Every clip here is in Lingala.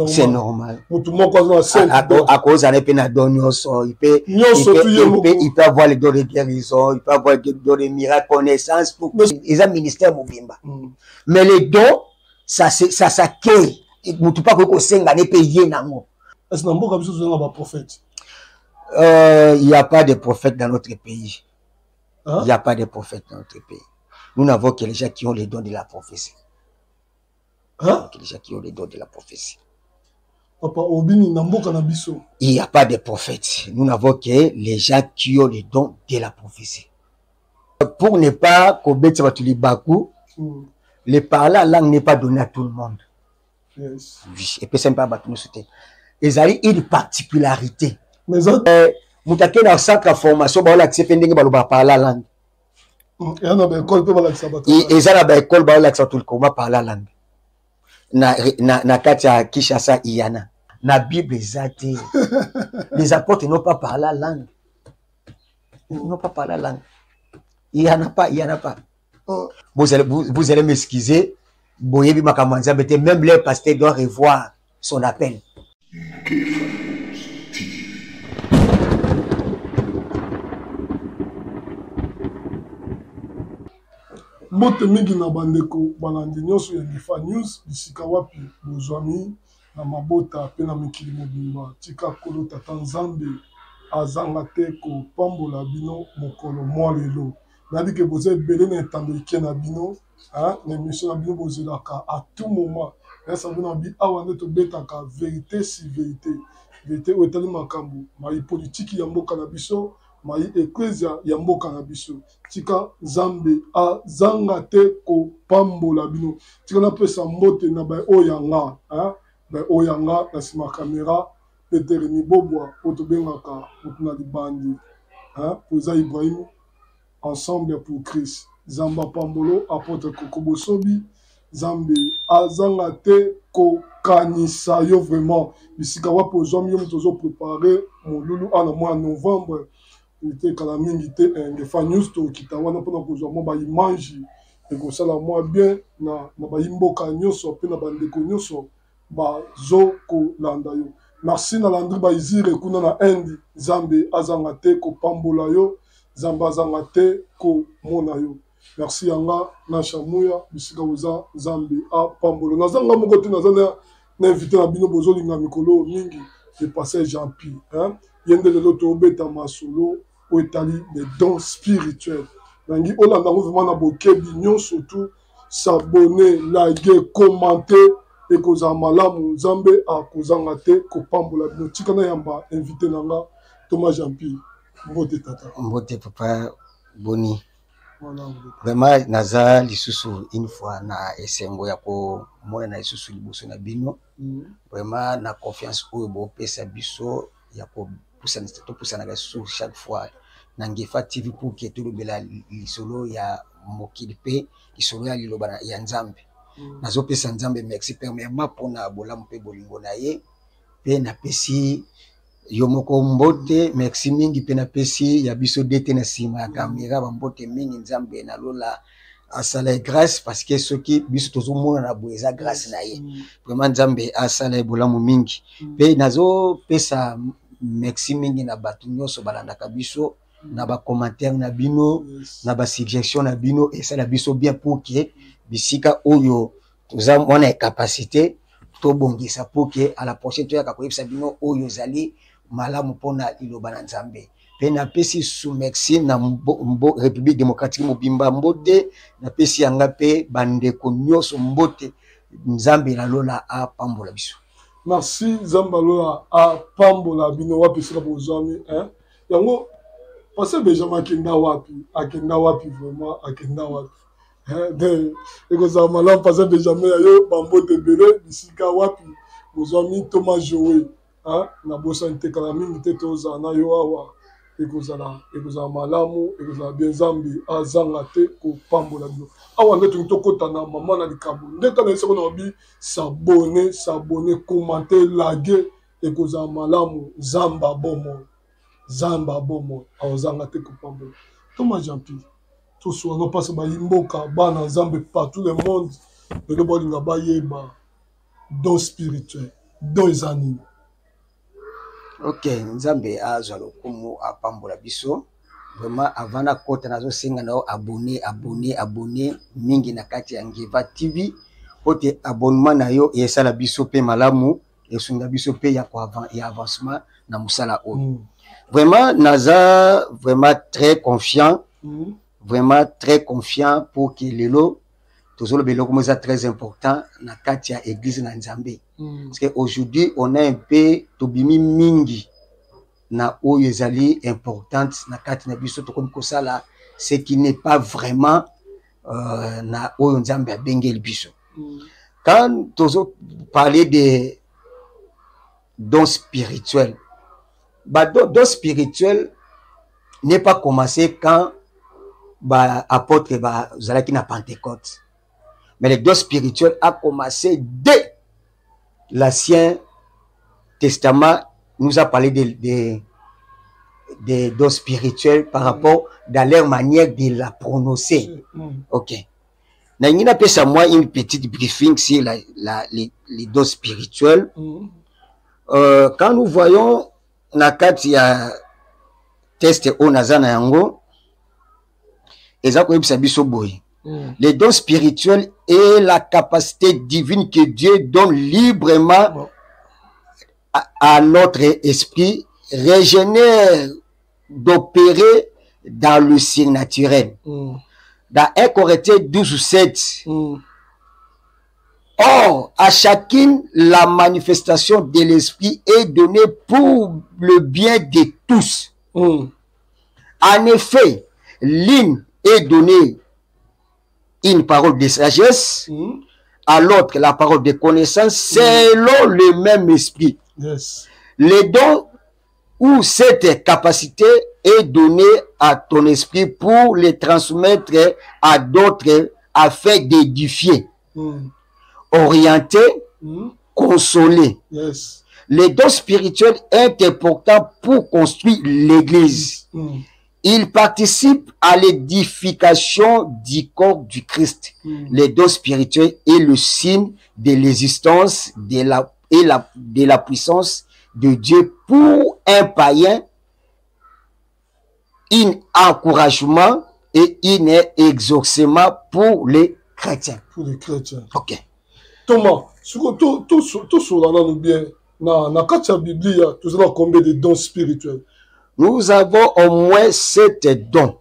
C'est normal. À cause de la donation, il peut avoir les dons de guérison, il peut avoir les dons de miracles, connaissances. Ils ont un ministère mobimba. Mais les dons, ça s'accueille. Il ne peut pas que ça payer. Est-ce que vous avez un prophète? Il n'y a pas de prophète dans notre pays. Il n'y a pas de prophète dans notre pays. Nous n'avons que les gens qui ont les dons de la prophétie. Les gens qui ont les dons de la prophétie. Papa, il n'y a pas de prophète. Nous n'avons que les gens qui ont les dons de la prophétie. Pour ne pas commettre le parler la langue n'est pas donné à tout le monde. Yes. Et puis c'est pas nous soutenir. Ils ont une particularité. Mais dans le centre de formation, ils ont parler la langue. Ils ont une école pour parler la langue. Na katia Kishasa Iyana. Na Bible exacte. Les apôtres n'ont pas parlé la langue. Ils n'ont pas parlé la langue. Il n'y en a pas, il n'y en a pas. Vous allez m'excuser. Même les pasteurs doivent revoir son appel. Mote mingi na bandeko balandi nyonso ya Ngefa News bisika wapi bozwami na mabota pe na mikili mobimba tika kolo tata Nzambe azanga te kopambola bino mokolo mwa lelo nadi ke boze ebele na etando ike na bino na émission na bino bozelaka à tout moment esa bino bi awa nde tobetaka vérité si vérité vérité oyo etali makambo mai politiki ya mboka na biso mai ecclesia ya mboka na biso tika Nzambe azanga te kopambola bino tika napesa mbote na bai oyanga bai oyanga na sima kamera Peteremi Bobwa otobengaka mutu na libandi poza Ibrahim ensemble pour Christ Zamba Pambolo apôtre Kokobosobi Nzambe azanga te kokanisa yo vraiment bisika wapo ozwami yo mutu ozo préparer molulu ana mois novembre était kala mingi te Ngefa News to kitawana pona kozwa mo ba image et ko sala moi bien na ba imboka nyonso pe na bandeko nyonso ba zo ko landa yo merci na landri ba izire kuna na Inde Nzambe azanga te ko pambola yo Nzambe azanga te ko mona yo merci yanga na shamuya bisika uza Nzambe a pambola nazanga moko te nazana na invité na bino bozo linga mikolo mingi le passage Jean-Pi yende lelo to beta masolo o etali des dons spirituels nangi olanda vraiment na bokebi nyonso surtout s'abonner liker commenter et koza malamu Nzambe a kozanga te kopambola bino tika na yamba invité nanga Thomas Jean-Pi mbote tata mbote papa boni voilà vraiment naza lisusu une fois na esengo ya ko mona na lisusu liboso na bino vraiment na confiance oyo bo pesa biso ya ko poussa na lisusu chaque fois na Ngefa TV pour que tout le bela lisolo ya mokili pe lisolo ya liloba ya Nzambe nazo pesa Nzambe merci premièrement pona bolamu pe bolingo na ye pe na pesi yo moko mbote merci mingi pe na pesi ya biso dete na sima ya kamera ba mbote mingi Nzambe na lola asala grâce parce que ce qui biso tozo mona na boeza grâce na ye vraiment Nzambe asala bolamu mingi pe nazo pesa merci mingi na batu nyonso balandaka biso na ba commentaire na bino na ba suggestion na bino et ça la biso bien pour que bisika oyo toza mona capacité to bongisa pour que à la prochaine toya ka koyebisa bino oyo zali malamu pona liloba na Nzambe pe na pesi sous merci na République démocratique mobimba mbote na pesi yanga pe bandeko nyonso mbote Nzambe na lola a pambola biso merci Nzambe lola a pambola bino wapi sika bozami yango parce que Benjamin akenda wapi vraiment akenda wapi et que ça malam parce que Benjamin yo bambote belé bisika wapi bozami Thomas Joé na bosa ntekala mingi te toza na yo awa ekozala malamu ekozala bien Nzambe azanga te kopambola bino awa nde tolingi tokota na mama na likambo nde tana esiko na bi sabone commenter laguer ekozala malamu Zamba bomo azanga te kopambola Thomas Jean-Pi tout soit non pas ba imboka bana Nzambe partout le monde le bolinga ba yeba don spirituel don eza nini? Ok, nzambe azwa lokumu apambola biso. Vraiment avant na kota nazo senga na abonné mingi na kati ya Ngeva TV. Ote abonnement na yo esala biso pe malamu esunga biso pe ya avancement na musala oyo. Vraiment naza vraiment très confiant. Vraiment très confiant pour que lelo toujours le beloko mo très important na kati ya église na Nzambe. Parce que aujourd'hui on a un peu tobimi mingi na oyo ezali importante na kati na biso to comme kosala ce qui n'est pas vraiment na oyo Nzambe abengeli biso. Quand tozo parler de dons spirituels, dons spirituels n'est pas commencé quand apôtre zalaki na Pentecôte. Mais le don spirituel a commencé dès l'Ancien Testament. Nous a parlé des dons spirituels par rapport dans leur manière de la prononcer. Ok. N'a pas ça moi une petite briefing sur les dons spirituels. Quand nous voyons na kati ya test au nazana yango, ezako yebisa biso boye. Les dons spirituels et la capacité divine que Dieu donne librement à notre esprit régénère d'opérer dans le surnaturel. Dans 1 Corinthiens 12:7. Or, à chacune, la manifestation de l'esprit est donnée pour le bien de tous. En effet, l'une est donnée une parole de sagesse, à l'autre la parole de connaissance, selon le même esprit. Les dons où cette capacité est donnée à ton esprit pour les transmettre à d'autres afin d'édifier, orienter, consoler. Les dons spirituels sont importants pour construire l'Église. Il participe à l'édification du corps du Christ. Les dons spirituels est le signe de l'existence de la puissance de Dieu pour un païen, un encouragement et un exaucement pour les chrétiens. Pour les chrétiens. Ok. Thomas, tout cela bien. Dans la Bible, tu as combien de dons spirituels? Nous avons au moins 7 dons.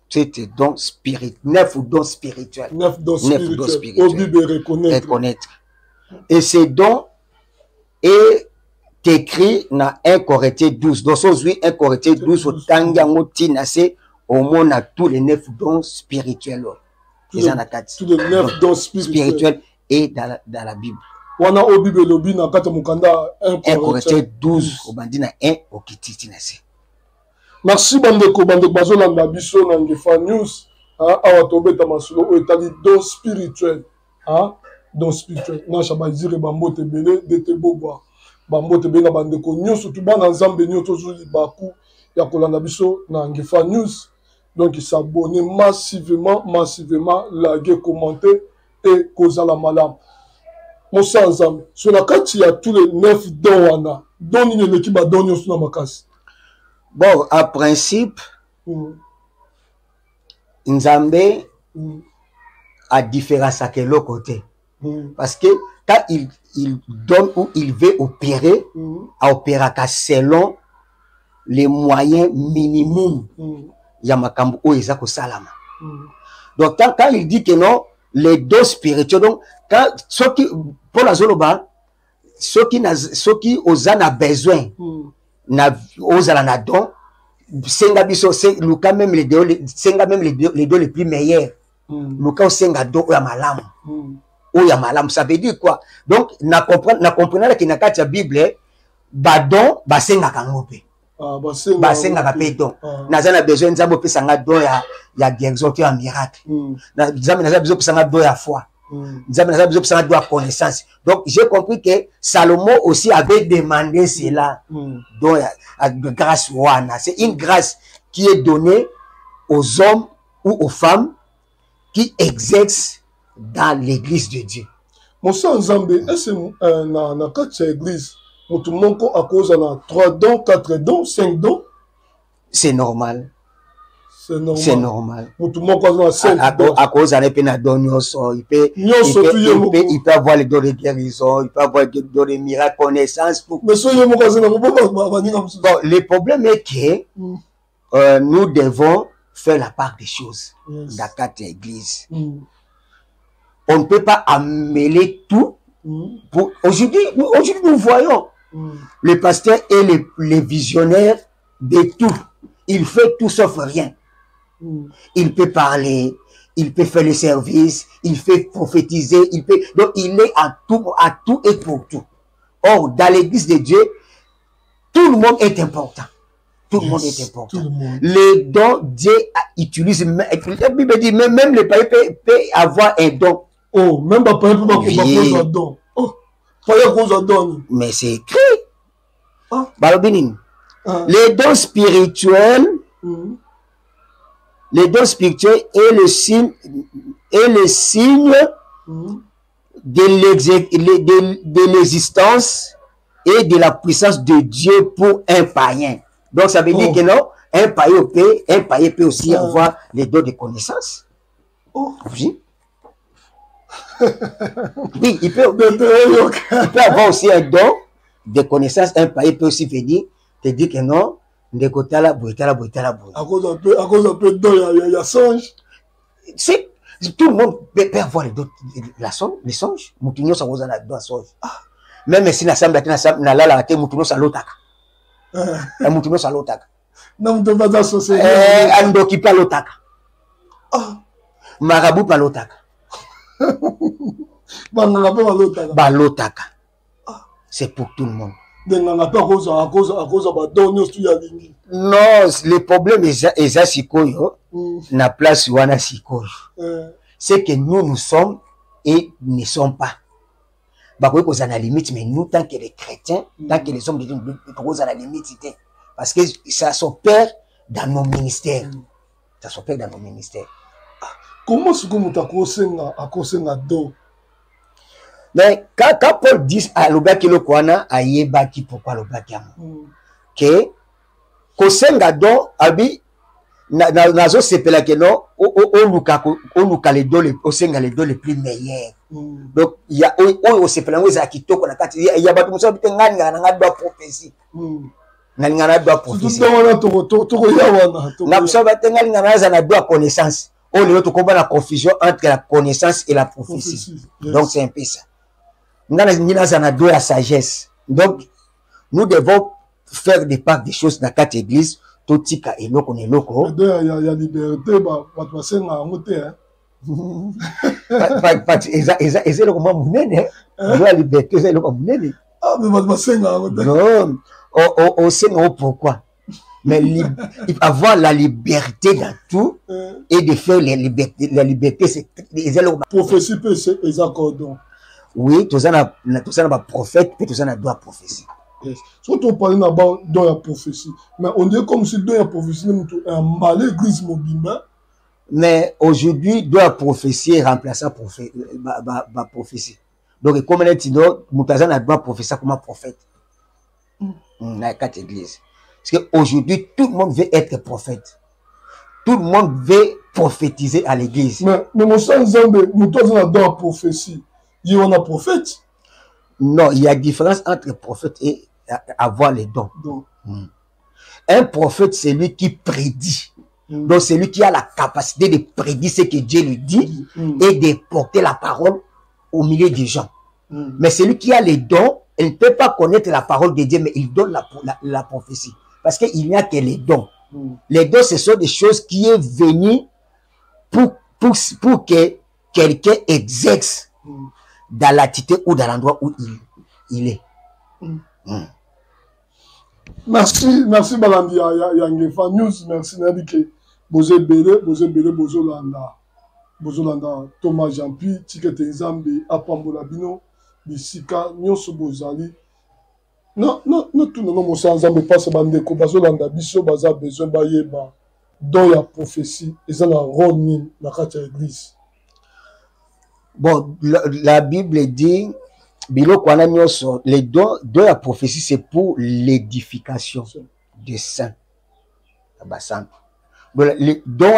7 dons spirituels. 9 dons spirituels. 9 dons spirituels. Au Bible, reconnaître. Et ces dons est écrit dans 1 Corinthiens 12. Donc, aujourd'hui, 1 Corinthiens 12, au Tangango Tinase, au moins, on a tous les 9 dons spirituels. Tous les 9 dons spirituels et dans la Bible. On a au Bible, lobby, dans 1 Corinthiens 12, au bandina 1, au Kiti Tinase. Merci bandeko bazolanda biso na Ngeva News awa tobeta masolo oyo etali don spirituel don spirituel na shabazire bambote bele dete bobwa bambote bele na bandeko nyonso tu bana nzambe nyonso tozuli baku ya kolanda biso na Ngeva News. Donc s'abonner massivement liker, commenter et kozala malam mosa nzambe sur la kati ya tous les 9 dons wana don ni leki ba don nyonso na makasi. Bon, à principe, Nzambe a différence à quel côté. Parce que quand il donne ou il veut opérer, à opérer selon les moyens minimum. Yamakambu o ezako salama. Donc quand il dit que non, les dons spirituels, donc quand ceux qui pour la zoloba, ceux qui osana besoin. Na ozala na don senga biso luka même les deux les plus meilleurs luka senga don ya malam ça veut dire quoi? Donc na comprendre que na kati ya Bible badon basenga kangope basenga ka pe don nazana besoin nzambo pesa nga don ya guérison ya miracle nzambe nazana besoin pesa nga don ya foi nzambe nazana besoin pesa nga don ya connaissance. Donc j'ai compris que Salomon aussi avait demandé cela. Donc grâce wana, c'est une grâce qui est donnée aux hommes ou aux femmes qui exercent dans l'église de Dieu. Mosa Nzambe, est-ce que na kati ya église, mutu moko akoza na 3 dons, 4 dons, 5 dons? C'est normal. C'est normal. C'est normal. Mutu moko akoza na 5 dons. À cause de la don nyonso, il peut avoir les dons de guérison, il peut avoir les dons de miracles, connaissance. Mais so yo moko azana bon, le problème est que nous devons faire la part des choses dans la carte église. On ne peut pas emmêler tout. Aujourd'hui, nous voyons le pasteur et les visionnaires de tout. Il fait tout sauf rien. Il peut parler, il peut faire le service, il fait prophétiser, donc il est à tout et pour tout. Or, dans l'église de Dieu, tout le monde est important. Tout le monde est important. Les dons, Dieu utilise, même les païens peuvent avoir un don. Oh, même les païens peuvent avoir un don. Oh, mais c'est écrit. Les dons spirituels, est le signe de l'existence et de la puissance de Dieu pour un païen. Donc ça veut dire que non, un païen peut aussi avoir les dons de connaissance. Oui. Oui, il peut avoir aussi un don de connaissance. Un païen peut aussi venir te dire que non, de côté là, à cause un peu don, il y a songe. Tout le monde peut avoir les songes. Moutinho ça vous en a deux songes. Même si na samba na la te moutinho ça l'otaka. Moutinho ça l'otaka. Non, on peut pas associer. Andoki pa l'otaka. Marabout pa l'otaka. L'otaka. C'est pour tout le monde. Non, le problème est sikoyo na place wana sikoyo. C'est que nous sommes et ne sommes pas. Bakoy à la limite, mais nous, tant que les chrétiens, tant que les hommes de Dieu, nous à la limite, parce que ça s'opère dans nos ministères. Ça s'opère dans nos ministères. Comment est-ce que vous avez don? Mais quand Paul dit à l'obaki le kwana a yebaki pourquoi l'obaki que kosenga don abi nazo sepela que non on luka les dons osenga les dons les plus meilleurs. Donc il y a o sepela ngo za kitoko na kati il y a batu muso bite ngani ngana doit prophétie. Ngani ngana doit prophétie. Na muso bite ngani ngana za na doit connaissance. On le combat la confusion entre la connaissance et la prophétie. Donc c'est un peu ça. Nous avons la sagesse. Donc, nous devons faire des parts des choses dans quatre églises. Tout ce qui est loco, il y a liberté, pourquoi? Mais avoir la liberté dans tout et de faire la liberté, c'est prophétie, c'est exactement. Oui, tout ça n'a pas prophète, puis tout ça n'a pas prophétie. Surtout on parle de la prophétie. Mais on dit comme si de la prophétie est un mal l'église mobile. Mais aujourd'hui, de la prophétie est remplaçant par prophétie. Donc, comme on a dit, Moutaza n'a pas prophétie comme un prophète. Dans les quatre églises. Parce qu'aujourd'hui, tout le monde veut être prophète. Tout le monde veut prophétiser à l'église. Mais mon sang Zambé, Moutaza n'a pas prophétie. Il y a un prophète. Non, il y a différence entre prophète et avoir les dons. Un prophète, c'est lui qui prédit. Donc, c'est lui qui a la capacité de prédire ce que Dieu lui dit et de porter la parole au milieu des gens. Mais celui qui a les dons, il ne peut pas connaître la parole de Dieu, mais il donne la prophétie. Parce qu'il n'y a que les dons. Les dons, ce sont des choses qui sont venues pour que quelqu'un exerce dans l'attitude ou dans l'endroit où il est. Merci Balandi Yangefa News, merci Nadike. Boze Bele, Bozolanda, Thomas Jampi, Tikete Nzambe, Apambola Bino, Bisika, Nyonso Bozali. Non, tout le monde Nzambe passe Bandeko, Bazolanda, Biso, Baza, besoin Bayeba, dont il y a prophétie, et ça, la rôle dans la église. Bon, la Bible dit, les dons de la prophétie, c'est pour l'édification des saints. Les dons,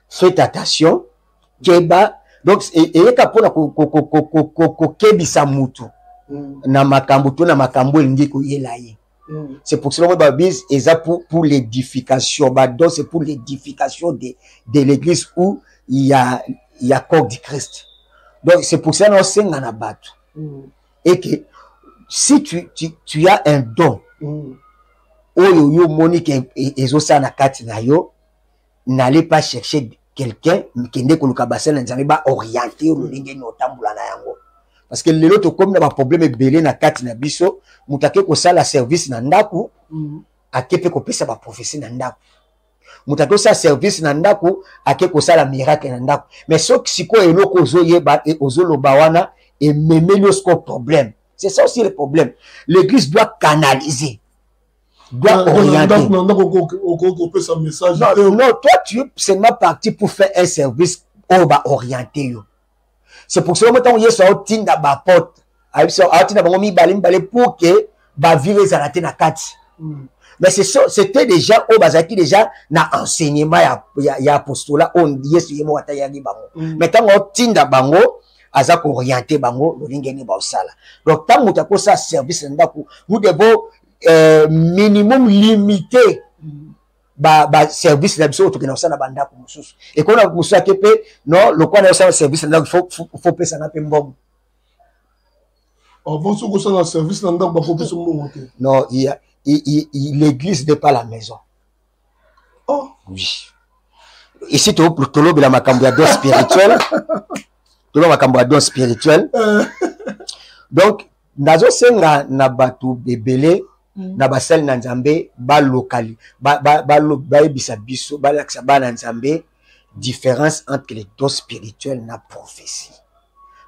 faites attention, keba, donc, et c'est pour cela que pour l'édification, donc c'est pour l'édification de l'église où il y a corps du Christ. Donc c'est pour ça que nous sommes et que si tu as un don, n'allez pas chercher quelqu'un qui n'est pas orienté parce que les autres comme na problème belé na kati na biso mutake ko sala service na ndaku akepe ko pesa ba prophétie na ndaku mutake ko sala service na ndaku ake ko sala miracle na ndaku mais so siko eloko ozoyeba et ozoloba wana et memeli ce problème, c'est ça aussi le problème. L'église doit canaliser, doit orienter. Non, toi tu es seulement parti pour faire un service on va orienter. C'est pour cela que quand on est sorti de la porte, pour que la vie les arrête na kati. Mais c'était déjà au bazaki déjà na enseignement ya apostolat on yesu yemo watayagi bango. Mais quand on tinda bango aza ko orienter bango lolingeni ba osala. Donc tant que tu as ça service ndako, nous devons minimum limiter service na biso to kena osala bandako mususu. Et qu'on a mususu kepe non le quoi na osala service ndako faut pesa na pe mbongo. Avant ce que ça na service ndako ba faut pesa mbongo. Non, l'église n'est pas la maison. Oh oui. Ici tu as la makambo ya don spirituel. Tu as makambo ya don spirituel. Donc nazo senga na batu bebele na basali na nzambe ba lokali ba ebisa biso ba laksa ba na nzambe différence entre les dons spirituels na prophétie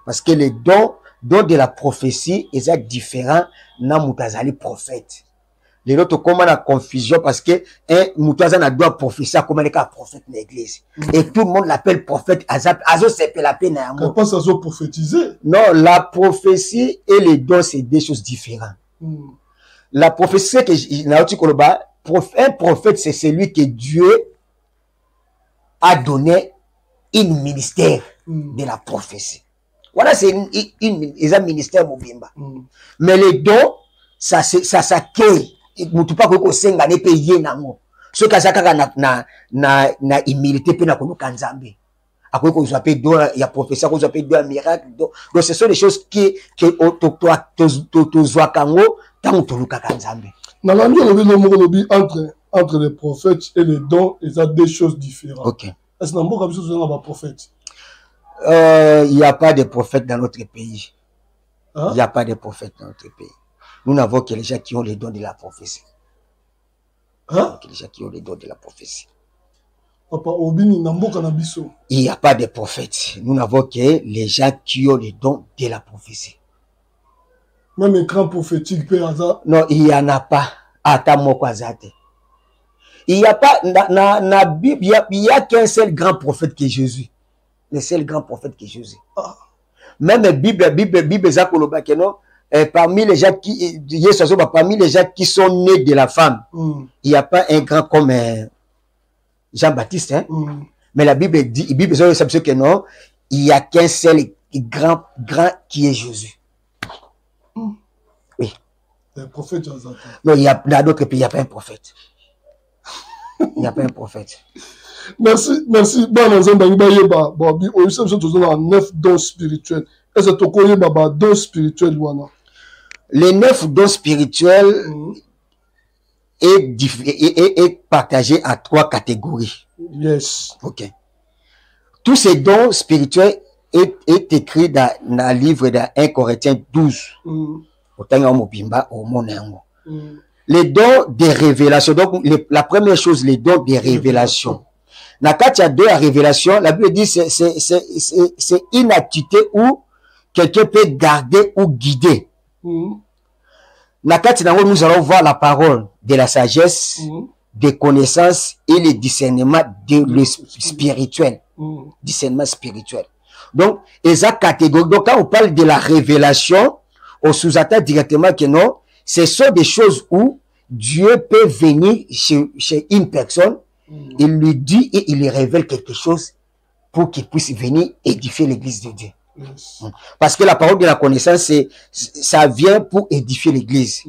parce que les dons de la prophétie est différent na mutazali prophète. Les autres comment la confusion parce que un mutazana doit prophétiser comme les prophète de l'église et tout le monde l'appelle prophète azo c'est la peine à moi pas azo prophétiser. Non, la prophétie et les dons c'est deux choses différentes. La prophétie un prophète c'est celui que Dieu a donné une ministère de la prophétie. Voilà, c'est un ministère mobimba. Mais les dons ça s'accueille. Mutu pa ko senga ne payer nango. Ce ka saka na humilité pe na ko nzambe. Akoy ko zape do ya prophétie ko zape do miracle. Donc ce sont des choses qui to zwa kango tant to luka nzambe. Na langue lobi entre les prophètes et les dons, il y a deux choses différentes. OK. Est-ce que n'importe quoi sur un prophète? Il n'y a pas de prophète dans notre pays. Il n'y a pas de prophète dans notre pays. Nous n'avons que les gens qui ont les dons de la prophétie. Les gens qui ont les dons de la prophétie. Il n'y a pas de prophètes. Nous n'avons que les gens qui ont les dons de la prophétie. Même un grand prophétique peut hasard. Non, il n'y en a pas. Il n'y a pas, dans la Bible, il n'y a qu'un seul grand prophète qui est Jésus. Le seul grand prophète qui est Jésus. Même la Bible, parmi les gens qui sont nés de la femme, il n'y a pas un grand comme Jean-Baptiste, hein? Mais la Bible dit, que non, il n'y a qu'un seul grand qui est Jésus. Oui. Un prophète. Non, il y a dans d'autres pays, il n'y a pas un prophète. Il n'y a pas un prophète. Merci. Bon, on a 9 dons spirituels. Est-ce que tu connais les dons spirituels? Les 9 dons spirituels est partagé à 3 catégories. Yes. OK. Tous ces dons spirituels est écrit dans le livre de 1 Corinthiens 12. Les dons de révélation. Donc, la première chose, les dons de révélation. Nakatia 2 à révélation, la Bible dit c'est une activité où quelqu'un peut garder ou guider. Nakatia nous allons voir la parole de la sagesse des connaissances et le discernement de le spirituel. Discernement spirituel. Donc, esa catégorie. Donc, quand on parle de la révélation, on sous-entend directement que non, ce sont des choses où Dieu peut venir chez une personne, il lui dit et il lui révèle quelque chose pour qu'il puisse venir édifier l'église de Dieu. Yes. Parce que la parole de la connaissance, ça vient pour édifier l'église.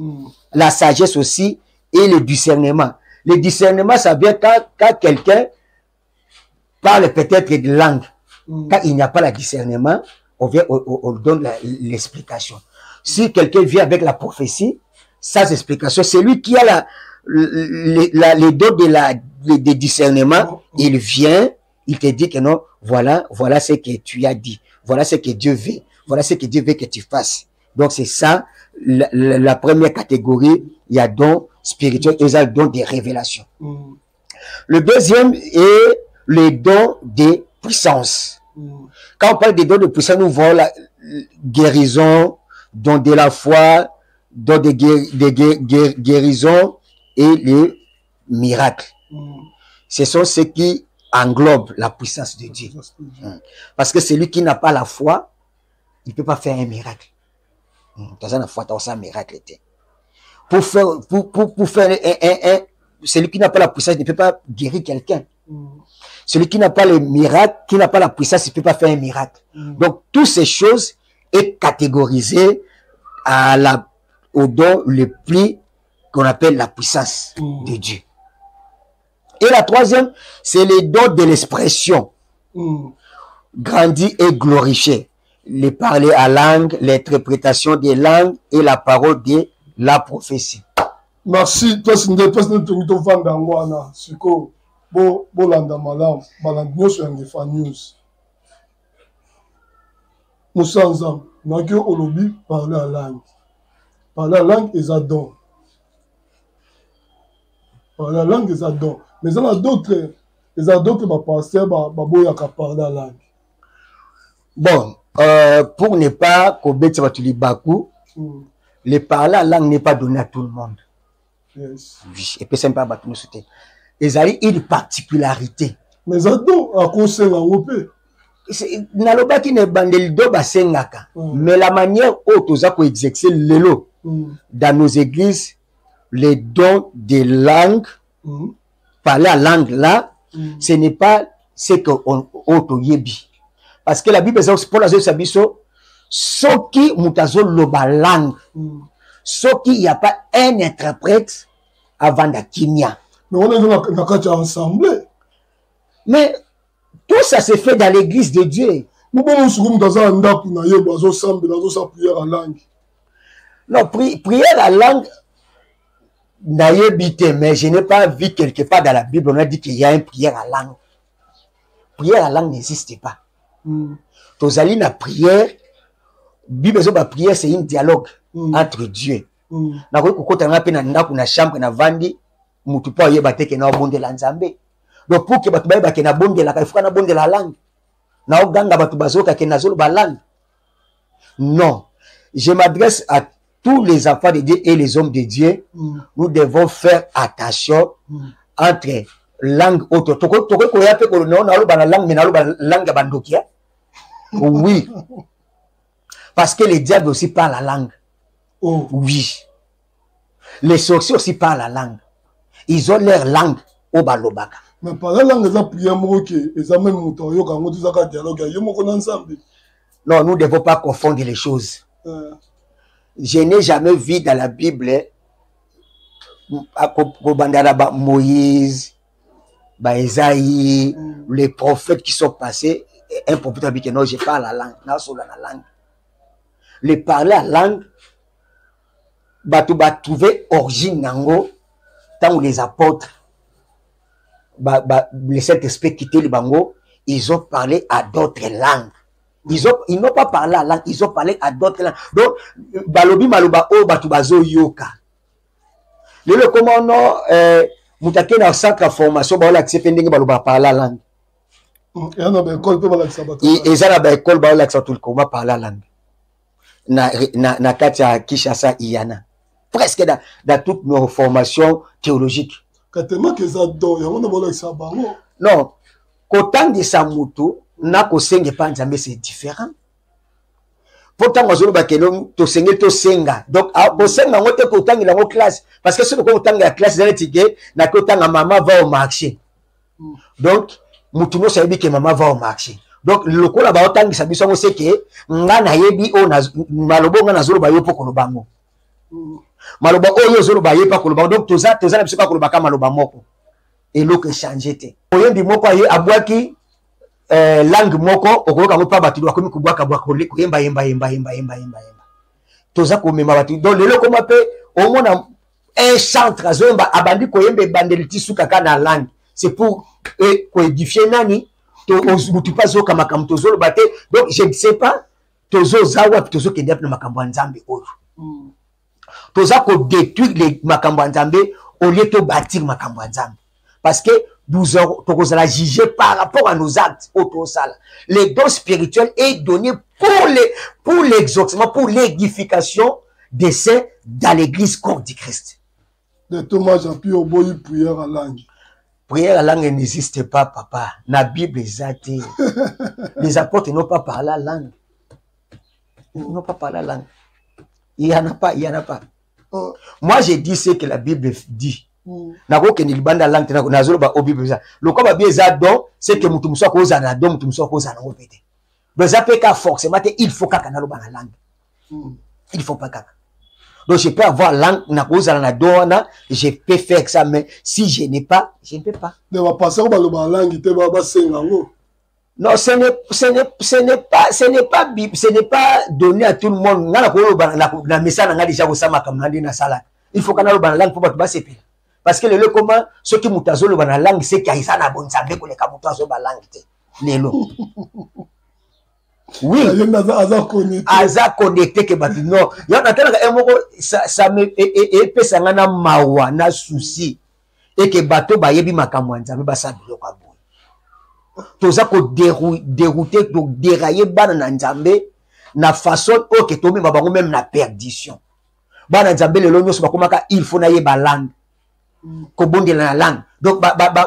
La sagesse aussi et le discernement. Le discernement, ça vient quand quelqu'un parle peut-être de langue. Quand il n'y a pas le discernement, on donne l'explication. Si quelqu'un vient avec la prophétie, sans explication, c'est lui qui a les dons de discernement, il vient, il te dit que non, voilà ce que tu as dit, voilà ce que Dieu veut, voilà ce que Dieu veut que tu fasses. Donc c'est ça, la première catégorie, il y a dons spirituels et il y a dons des révélations. Le deuxième est le don de puissance. Quand on parle des dons de puissance, nous voyons la guérison, don de la foi, don de guérison et les miracles. Ce sont ceux qui englobent la puissance de Dieu. Parce que celui qui n'a pas la foi, il ne peut pas faire un miracle. Dans la foi, tu as un miracle. Pour faire celui qui n'a pas la puissance, il ne peut pas guérir quelqu'un. Celui qui n'a pas le miracle, qui n'a pas la puissance, il ne peut pas faire un miracle. Donc, toutes ces choses est catégorisé au don le plus qu'on appelle la puissance de Dieu. Et la troisième, c'est le don de l'expression. Grandi et glorifié. Le parler à langue, l'interprétation des langues et la parole de la prophétie. Merci. Toi, c'est une personne qui te vend dans Wana. C'est quoi? Bon, landa malam. Balanda news sur Ngefa News. Moussa Nzam. N'a-que Olobi parler à langue. Parler à langue est un don. Parler à langue est un don. Mais il y a d'autres. Il y a d'autres qui pasteur qui parler à langue. Bon, pour ne pas commettre Baku, le parler à langue n'est pas donné à tout le monde. Yes. Et puis c'est pas battu nous soutenir. Ils ont une particularité. Mais ça donc à cause de l'Europe. Naloba qui ne bandel do basengaka. Mais la manière où tu as exercer lelo dans nos églises, les dons de langue, parler à langue là, ce n'est pas ce qu'on autoyebi. Parce que la Bible est pour la Sabiso, ce qui mutazo loba langue, ce qui n'y a pas un interprète avant la kimia. Mais on est ensemble. Mais tout ça se fait dans l'église de Dieu. Nous sommes dans un endroit pour nous prière à langue. Non, prière à langue, mais je n'ai pas vu quelque part dans la Bible, on a dit qu'il y a une prière à langue. Prière à langue n'existe pas. Tozali na prière, Bible la prière c'est un dialogue entre Dieu. Na ko kokota na pe na ndako na chambre na vandi mutu pa yeba te ke na bonde la nzambe. Donc pour que batu ba ke na bonde la ka na bonde la langue. Na oganga batu bazoka ke na zolo ba langue. Non, je m'adresse à tous les enfants de Dieu et les hommes de Dieu. Nous devons faire attention entre langue autre. Toko ko ya pe ko na lo ba langue mais na lo ba langue bandokia. Oui. Parce que les diables aussi parlent la langue. Oh. Oui. Les sorciers aussi parlent la langue. Ils ont leur langue au balobaka. Mais par la langue, ils ont prié ils ont même un dialogue. Non, nous ne devons pas confondre les choses. Je n'ai jamais vu dans la Bible Moïse, Esaïe, les prophètes qui sont passés. Un prophète a dit que non, je parle la langue. Non, sur la langue. Le parler à la langue, tu vas trouver origine nango, tant les apôtres, les Saint-Esprit quitté le bango, ils ont parlé à d'autres langues. Ils n'ont pas parlé à la langue, ils ont parlé à d'autres langues. Donc, balobi maluba o batubazo yoka. Le comment non, moutake na centre formation, ba la tsependenge baluba parler la langue. Et on a une école pour la sabato. Et ça na école ba la tout comment parler la langue. Na kati ya Kinshasa Iyana. Presque dans toutes nos formations théologiques. katema que ça do ya on a ça bango non kotangisa mutu na kosenge pa nzambe c'est différent pourtant moi je le bakelo to senge to senga donc kosenga ngote kotangila ngo classe parce que ce ko kotanga classe dans l'étike na kotanga maman va au marché donc mutu no sabi que maman va au marché donc le ko la ba otangisa biso ngo c'est que nga na yebi o na malobo nga na zolo ba yo poko lo bango maloba oyo zolo ba yepa ko lo bango donc toza na biso pa ko lo baka maloba moko et l'eau que changer te oyembi moko aye abwaki langue moko okoyoka ngo pa batu bakomi kubwaka bwakole koyemba yemba toza komema batu donc lelo koma pe omona un centre azomba abandi koyemba bandeli tisuka kana langue c'est pour coédifier nani to mutu pas zoka makambo tozolo bate donc je ne sais pas tozo zawa tozo kende na makambo ya nzambe oyo toza ko détruire les makambo ya nzambe au lieu de bâtir makambo ya nzambe. Parce que nous allons juger par rapport à nos actes. Les dons spirituels est donné pour l'exorcisme, pour l'édification des saints dans l'église corps du Christ. De Thomas Jean-Pierre au boy prière à langue. Prière à langue n'existe pas, papa. La Bible est athée. Les apôtres n'ont pas parlé la langue. Ils n'ont pas parlé la langue. Il n'y en a pas, il n'y en a pas. Moi, j'ai dit ce que la Bible dit. Nako ke nilibanda langue tena nazolo ba obible ça le ko ba bieza don c'est que mutu muso ko za na don mutu muso ko za na opete beza peka forcément il faut kaka na loba na langue il faut pas kaka donc je peux avoir langue na ko za na dona je peux faire ça mais si je n'ai pas je ne peux pas de va passer ba loba langue te ba senga ngo non ce n'est pas donné à tout le monde ngala ko loba na message na déjà ko sama comme na sala il faut kana loba na langue pour ba sepela. Parce que le comment ceux qui mutazo le la langue c'est qu'il y a na bonne santé que les kamutazo ba langue te lelo oui aza connecté que batu non ya nataka emoko ça me et pesa ngana mawa na souci et que bato ba yebi makamwa nzambe ba sabilo kwa boy toza ko dérouter donc dérailler bana na nzambe na façon o que tomi bango même na perdition bana nzambe lelo nyoso bakomaka il faut na yeba langue kobondela la langue donc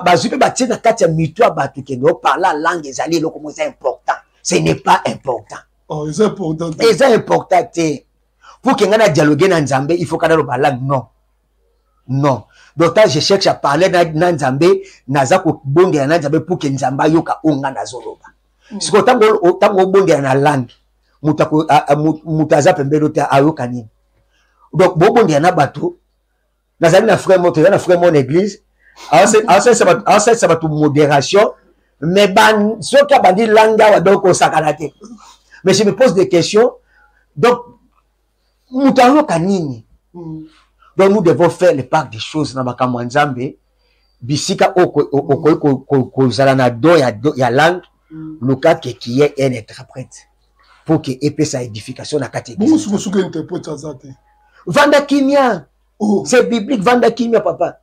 bazupe batie na kati ya mito ya bato ke no parla langue ezali eloko mo c'est important ce n'est pas important oh c'est important c'est important te pour que ngana dialoguer na nzambe il faut kana lo ba langue non donc quand je cherche à parler na nzambe naza ko bondela na nzambe pour que nzamba yoka onga na zoloba siko tango bondela na langue mutaza pembelo te ayoka nini donc bondela na bato nazali na frère moto na frère mon église ça va tout modération mais ban soki abandi langa wa donc osakana te mais je me pose des questions donc mutu ayoka nini donc nous devons faire le part des choses na makambo ya nzambe bisika kozala na do ya langue luka ke qui est un interprète pour que epesa édification na kati bon suko interprète azate vanda kimia. C'est biblique, vanda kimia papa.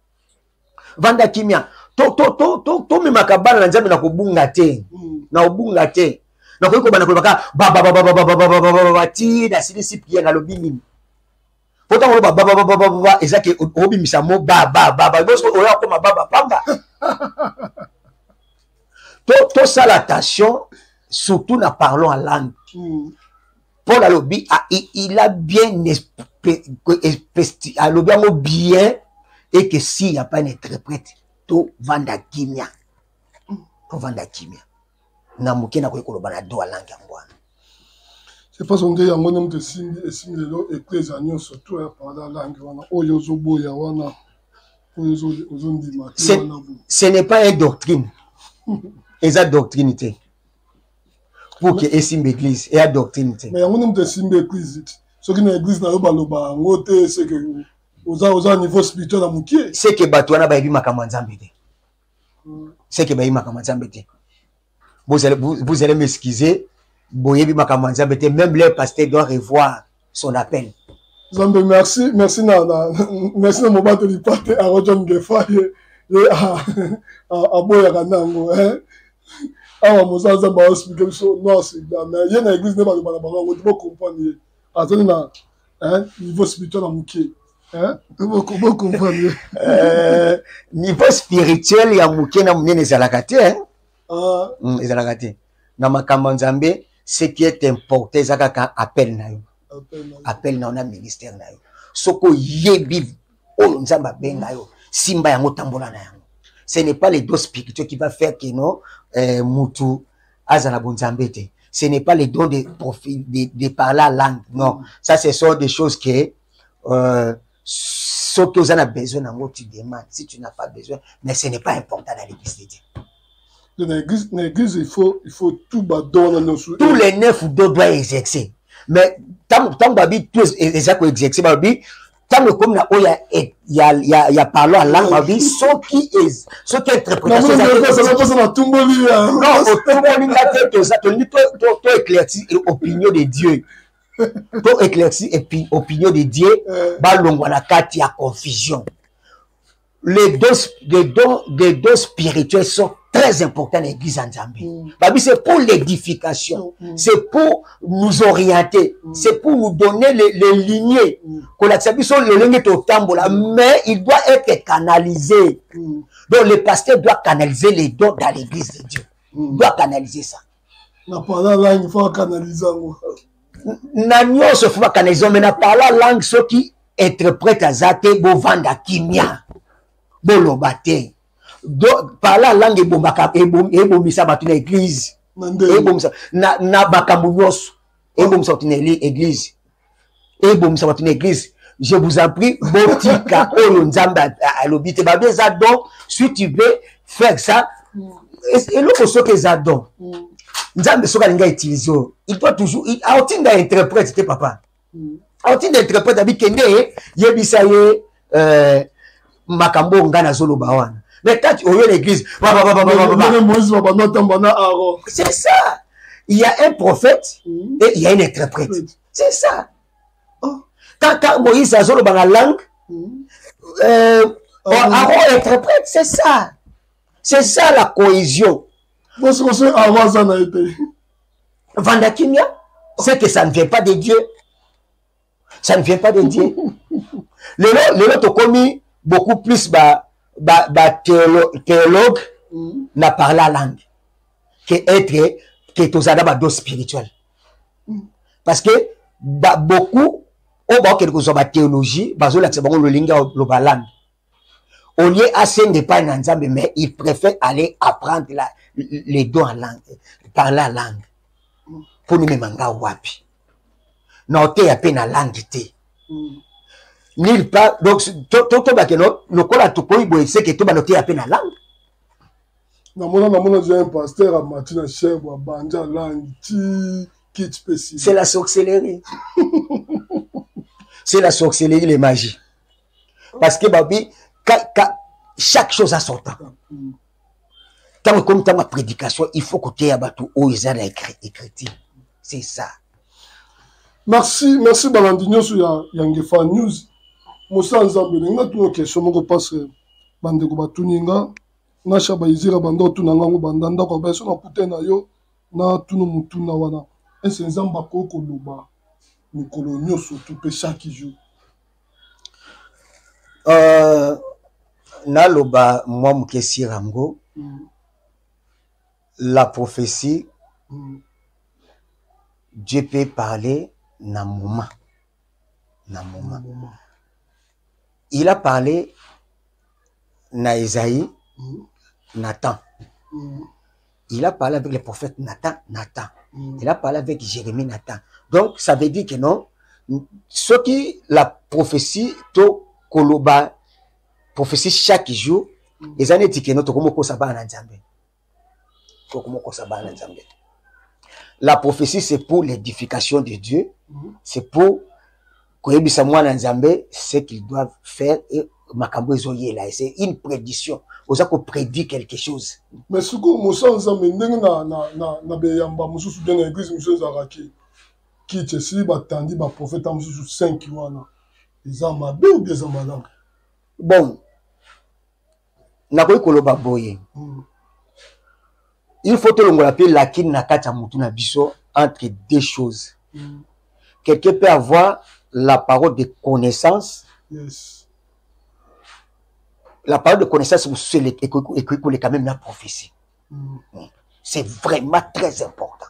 Vanda kimia. To me makabana na nzambe na kobunga te. Na obunga te. Na ko bana ko baka ba ti da silisi pia na lobini. Pota ko ba ezaki obi misamo ba bosko oya ko mababa pamba. To ça l'attention surtout na parlons en langue. Paul alobi il a bien alobi bien et que s'il n'y a pas un interprète to vanda kimia na mukena ko ekoloba na do langue ngwana c'est pas on dit yango nem de signe lelo ecclesia nyo surtout par la langue wana oyo zoboya wana oyo ndima ce n'est pas une doctrine eza doctrinité pour que esimbe église et a doctrinité mais yango nem de simbe église ce qui na église na loba ngote c'est que oza niveau spirituel à mukie c'est que bato wana ba yebi makambo nzambe te c'est que ba yebi makambo nzambe te vous allez m'excuser boyebi makambo nzambe te même le pasteur doit revoir son appel Zambe merci na mobato lipate a Rojon Gefa ye a boya kanango awa mozaza ba expliquer so non c'est mais y na église ne ba ba ngo tu peux comprendre azali na niveau spirituel à mukie Hein? Comment comprendre? Niveau spirituel ya muke na munene ezalaka te hein. Ezalaka te. Na makambo nzambe ce qui est important ezaka ka appel na yo. Appel na ona ministère na yo. Soko yebi oyo nzambe abenga yo simba yango tambola na yango. Ce n'est pas les dons spirituels qui va faire que non mutu azala bonzambe te. Ce n'est pas les dons de parler la langue. Non, ça ce sont des choses que ce que vous en avez besoin, tu demandes. Si tu n'as pas besoin, mais ce n'est pas important dans l'église de Dieu. Dans l'église, il faut tout donner. Tous les 9 doivent exercer. Mais tant que tu exercer, tant que comme il y a parlé à langue, ceux qui interprètent. Non, éclairci l'opinion de Dieu. Pour éclaircir l'opinion de Dieu, il y a confusion. Les dons spirituels sont très importants dans l'église en Zambie. C'est pour l'édification, c'est pour nous orienter, c'est pour nous donner les lignées. Mais il doit être canalisé. Donc le pasteur doit canaliser les dons dans l'église de Dieu. Il doit canaliser ça. Il faut canaliser. Nanyo se faut canaliser, mais na parla langue ceux qui interprètent azate bo vanda kimia bo lobate. Donc parla langue e bombaka e bomisa batu na église. E bomisa na bakambu nyos e bomisa batu na église. E bomisa batu na église. Je vous en prie, botika oyo nzamba alobite ba beza donc si tu veux faire ça et l'autre ce que ça donne. Nzambe soka linga utiliser il doit toujours autinda interprète te papa autinda interprète abi kende yebisa ye makambo ngana zoloba wana mais quand oyo l'église c'est ça, il y a un prophète et il y a un interprète, c'est ça. Quand Moïse a zoloba la langue Aaron interprète, c'est ça la cohésion. Vandakimia, c'est que ça ne vient pas de Dieu. Ça ne vient pas de Dieu. Les autres ont commis beaucoup plus théologue n'a parlé la langue que tous les dos spirituel. Parce que beaucoup ont quelque chose de théologie, le langue. Au lieu de pas en ensemble, mais il préfère aller apprendre les dons en langue, parler la langue. Pour nous manga wapi. Non, t'es à peine la langue t'es. Nil pas, donc, tout bakeno, le cola tout koi boy, c'est que tout banoté à peine la langue. Non, j'ai un pasteur à Martina Chèvre, à Banja langue, qui spécifique. C'est la sorcellerie. C'est la sorcellerie, les magies. Parce que, babi, chaque chose a son temps. Comme dans ma prédication, il faut que tu aies abattu où ils ont écrit. C'est ça. Merci Balandinho sur Yangefa News. Moussa Nzambe, n'a tout question, mon passe Bandeko Batuninga, na shaba izira bando tunanga ngo bandanda ko beso na kutena yo na tunu mutuna wana. Ese Nzamba ko koloba mikolo nyoso tout pe chaque jour. Naloba moi mukesi rango la prophétie Dieu peut parler na moment il a parlé na Isaïe Nathan il a parlé avec le prophète Nathan il a parlé avec Jérémie Nathan. Donc ça veut dire que non ce qui la prophétie to koloba prophétie chaque jour les années dit que non to komoko sabana nzambe to komoko sabana nzambe. La prophétie c'est pour l'édification de Dieu, c'est pour koyebisa mwana nzambe ce qu'ils doivent faire et makambo ezoye là, c'est une prédiction. Oza ko prédire quelque chose. Mais ce que Moussa nzambe ndenge na beyamba mususu bien na église mususu zaraki qui tesi batandi ba prophète mususu 5 wana. Ils ont mabe ou bien malanga. Bon. Nakoyi koloba boye. Il faut que l'on appelle la kin nakata mutuna biso entre deux choses. Quelqu'un peut avoir la parole de connaissance Yes. La parole de connaissance, c'est quand même la prophétie. C'est vraiment très important.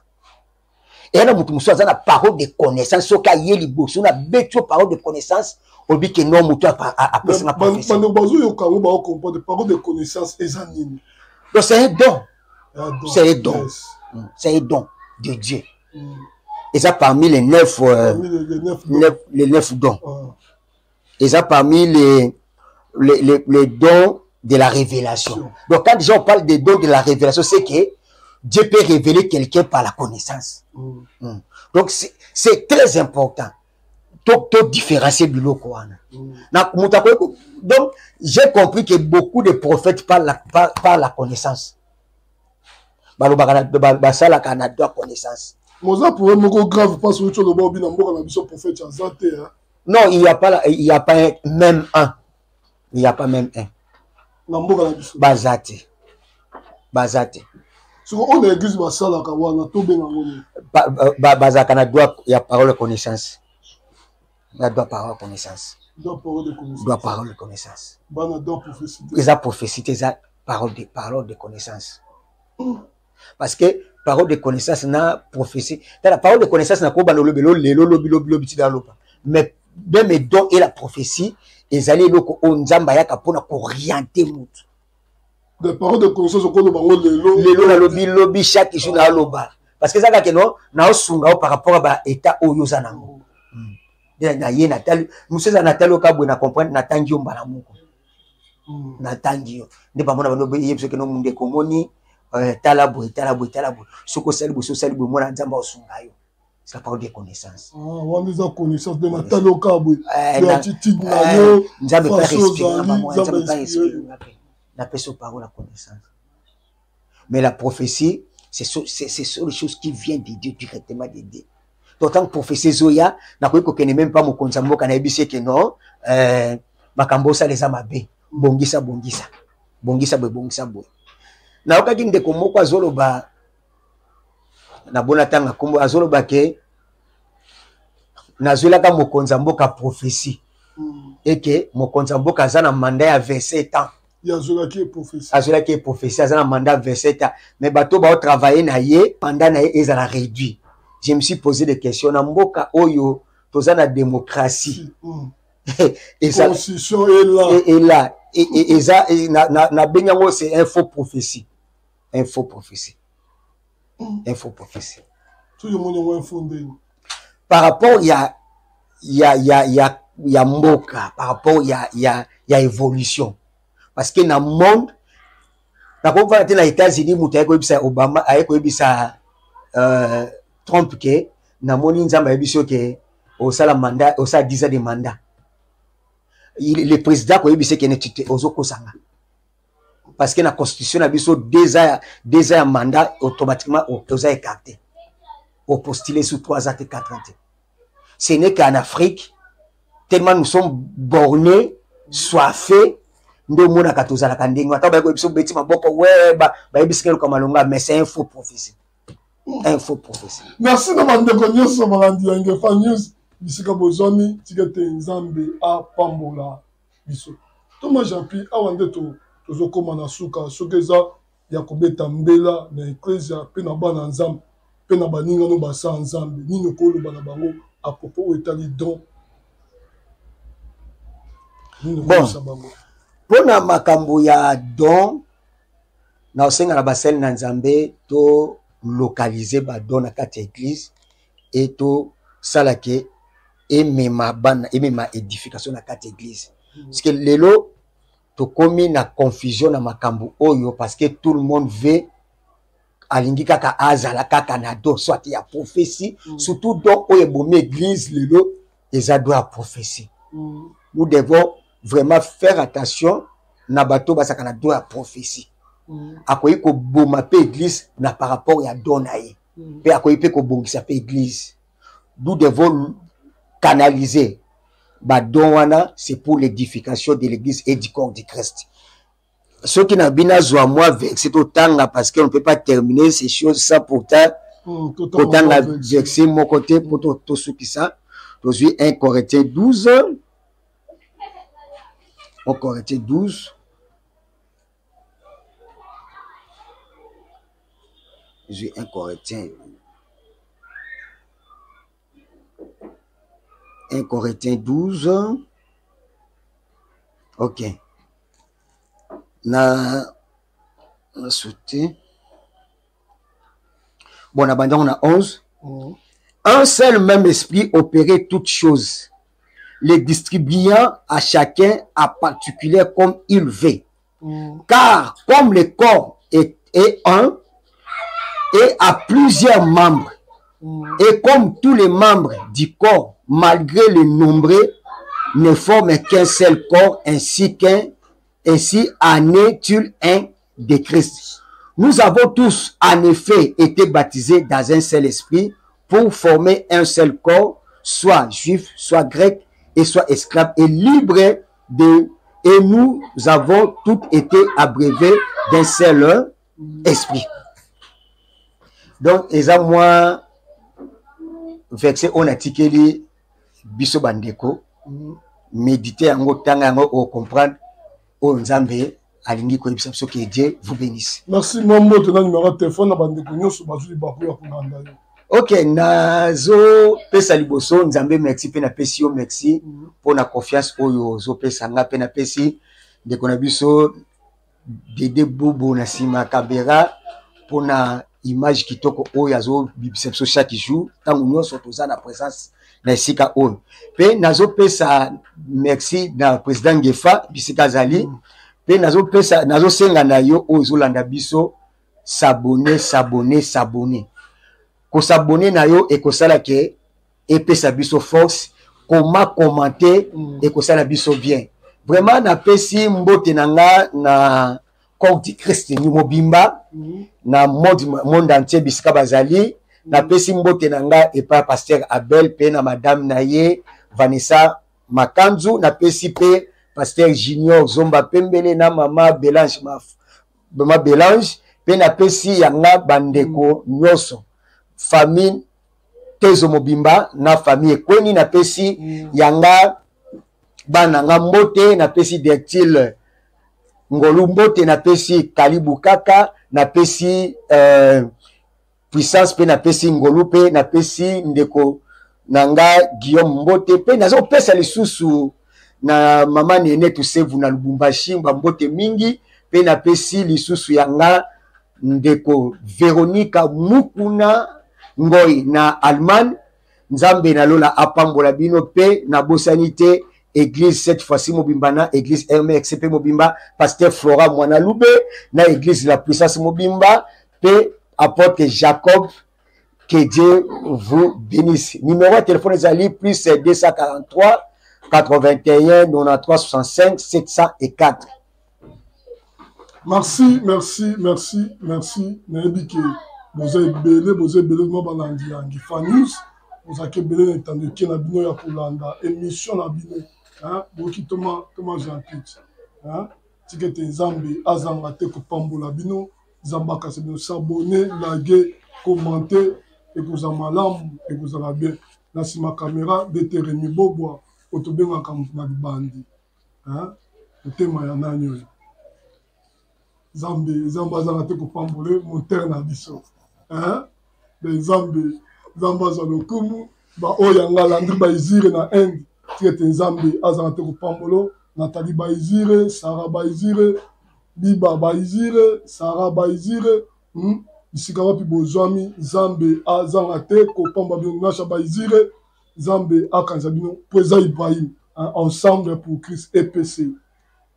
Et là, nous sommes dans la parole de connaissance, ce qu'il y a liboso, on a besoin parole de connaissance, on dit que non, nous sommes à la prophétie. Parole de connaissance, donc c'est un don. C'est un don. C'est un don de Dieu. Et ça parmi les 9 dons. Et ça parmi les dons de la révélation. Donc quand déjà on parle des dons de la révélation, c'est que Dieu peut révéler quelqu'un par la connaissance. Donc c'est très important. Tout différencier du lot. Donc j'ai compris que beaucoup de prophètes parlent par la connaissance. Ça la connaissance. Moza pour un grave parce que tu le vois bien prophète. Non, il n'y a pas même un. Il n'y a pas même un. Bazate. Si on a l'église, basala kawana to bien Bazakana doit il y a parole de connaissance. Il doit parole de connaissance. Doit parole de connaissance. Ils ont prophétie, ils ont parole de connaissance. Parce que parole de connaissance na prophétie. La parole de connaissance na ko ba no lobby. Mais même les dons et la prophétie, ils allaient loko onzamba yaka pona orienter mutu. Des paroles de connaissance ko le lobby chaque jour na loba. Parce que ça que non na osunga par rapport à état oyoza nango. Na ye natal museza natalo ka bwe na comprendre natangi ombala moko. Natangi yo. Ne ba mona ba no be yebso ke no munde komoni talabo. Soko salibo mona nzamba osunga yo. C'est la parole de connaissance. On a connaissance de natalo ka bwe. L'attitude na yo. Nzamba pas respirer. La personne parole la connaissance. Mais la prophétie, c'est sur les choses qui viennent de Dieu, directement de Dieu. D'autant que prophétie Zoya, n'a pas qu'on même pas mon konzambo kana ebise que non, makambosa les amabe, bongisa. Na okaki ndeko moko azoloba na bona tanga kombo azoloba ke nazolaka mokonzambo ka prophétie. Et que mokonzambo ka za na mandat ya 27 ans. Azolaki est prophétie, azana mandat 27 ans. Mais bato ba travailler na ye, mandat na ye ezala réduit. Je me suis posé des questions na mboka oyo toza na démocratie. Et ça constitution est là. Et ça na benyango c'est un faux prophétie. Un faux prophétie. Tout le monde est fondé. Par rapport il y a mboka, par rapport il y a évolution. Parce que dans le monde, dans les États-Unis, Obama a Trump que na moni nzamba yebiso ke osala mandat osala 10 ans de mandat. Le président ko yebise ke netite ozoko sanga. Parce que la constitution a biso 2 ans mandat automatiquement oza écarté. Au postuler sous 3 ans et 4 ans. Ce n'est qu'en Afrique tellement nous sommes bornés, soifés. Ndo mona katozala kandengo ata ba ko biso beti maboko weba ba yebisikelo kama longa mais c'est un faux prophétie. Un faux prophétie. Merci de mandeko nyoso malandi yange fa news bisika bozoni tikete nzambe a pambola biso. Thomas Jampi awande tozokoma na suka sokeza ya kobeta mbela na ecclesia pe na bana nzambe pe na baninga no basa nzambe nino ko loba na bango à propos etali don. Bon. Pona makambo ya don na osenga na basel na nzambe to localiser ba don na kati église et to salake emema édification na kati église. Parce que lelo to komi na confusion na makambo oyo parce que tout le monde veut alingi kaka azala kaka na do soit ya prophétie surtout don oyo bomi église lelo eza do ya prophétie. Nous devons vraiment faire attention na bato basaka na do ya prophétie. Akoyi ko boma pe église na par rapport ya don na ye. Pe akoyi pe ko bongisa pe église. Nous devons canaliser ba don wana c'est pour l'édification de l'église et du corps de Christ. Ce qui n'a bina zoa moi verset otanga parce qu'on ne peut pas terminer ces choses ça pourtant otanga verset mon côté pour to soukisa. Aujourd'hui 1 Corinthiens 12 1 Corinthiens 12. J'ai 1 Corinthiens. 1 Corinthiens 12. Ok. Na sauté. Bon, on a 11. Un seul même esprit opérait toutes choses, les distribuant à chacun à particulier comme il veut. Car comme le corps est un et a plusieurs membres, et comme tous les membres du corps, malgré le nombreux, ne forment qu'un seul corps, ainsi en est-il un de Christ. Nous avons tous en effet été baptisés dans un seul esprit pour former un seul corps, soit juif, soit grec, et soit esclave, et libre et nous avons tous été abreuvés d'un seul esprit. Donc, et ça, moi, verset on a tikeli biso bandeko, méditer en autant au comprendre, au nzambe, alingi ko ibisa biso que Dieu vous bénisse. Merci, Mambo, tu as un numéro de téléphone, na bandeko nyoso bazuli baku ya kunanda yo. Ok, nazo pesa liboso nzambe merci pe na pesi yo merci pour la confiance oyo zo pesa nga pe na pesi de kona biso Dede Bobo na sima Kabera pour na image kitoko oyo azo bibisa biso chaque jour tango nyonso toza na présence na esika oyo pe nazo pesa merci na président Ngefa bisika zali pe nazo pesa nazo senga na yo oyo zo landa biso s'abonner ko s'abonner na yo et ko sala ke epesa biso force comment commenter et ko sala biso bien vraiment na pesi mbote nanga na corps du Christ ni mobimba na monde entier bisika bazali na pesi mbote nanga et pas pasteur Abel pe na madame naye Vanessa Makanzu na pesi pe pasteur Junior Zomba Pembele na mama Belange mama Belange pe na pesi yanga bandeko nyoso famille Tezo Mobimba na famille Kweni na pesi yanga bana nga mbote na pesi Dertil Ngolu mbote na pesi Kalibu Kaka na pesi puissance pe na pesi Ngolu pe na pesi ndeko nanga Guillaume mbote pe nazo pesa lisusu na mama Nene Tusevu na Lubumbashi mbote mingi pe na pesi lisusu yanga ndeko Veronica Mukuna Ngoi na Allemagne nzambe na lola apambola bino pe na bosanité église cette fois-ci Mobimbana église RMXP Mobimba pasteur Flora Mwana Lube na église la puissance Mobimba pe apôtre Jacob, que Dieu vous bénisse. Numéro de téléphone zali plus 243 81 93 65 704. Merci. Naebike vous avez belé no balandi ya Ngifa News. Vous avez belé n'entendre qui na bino ya kolanda émission na bino. Hein, boki Thomas Jean-Pierre. Hein, tikete nzambe azanga te ko pambola bino, zamba ka se bino s'abonner, liker, commenter et vous en malam et vous en bien. Na sima caméra de Teremi Bobo otobenga kam na bandi. Hein, le tema ya nanyo. Zambe azanga te ko pambola monter na biso. Hein, de zamba za lokumu ba oyanga landri ba izire na Inde. Tikete nzambe azanga te ko pambolo Nathalie Baizire, Sarah Baizire, Biba Baizire, Sarah Baizire, bisika wapi bozwami Zambe azanga te ko pamba bino nasha Baizire, Zambe akanza bino Pweza Ibrahim, ensemble pour Christ EPC.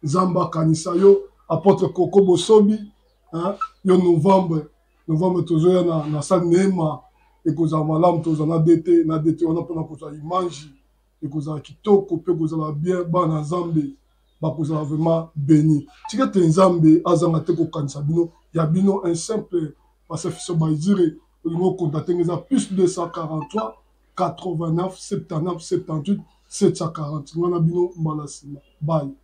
Zamba kanisa yo apôtre Koko Bosobi, yo novembre tozoya na salle Neema et koza malam toza na DT on a pona koza imanji et koza kitoko pe koza bien bana Nzambe ba koza vraiment béni. Tikete Nzambe azanga te ko kanisa bino ya bino un simple parce que so Baizire olingo contacter ngeza plus 243 89 79 78 740 ngana bino malasima. Bye.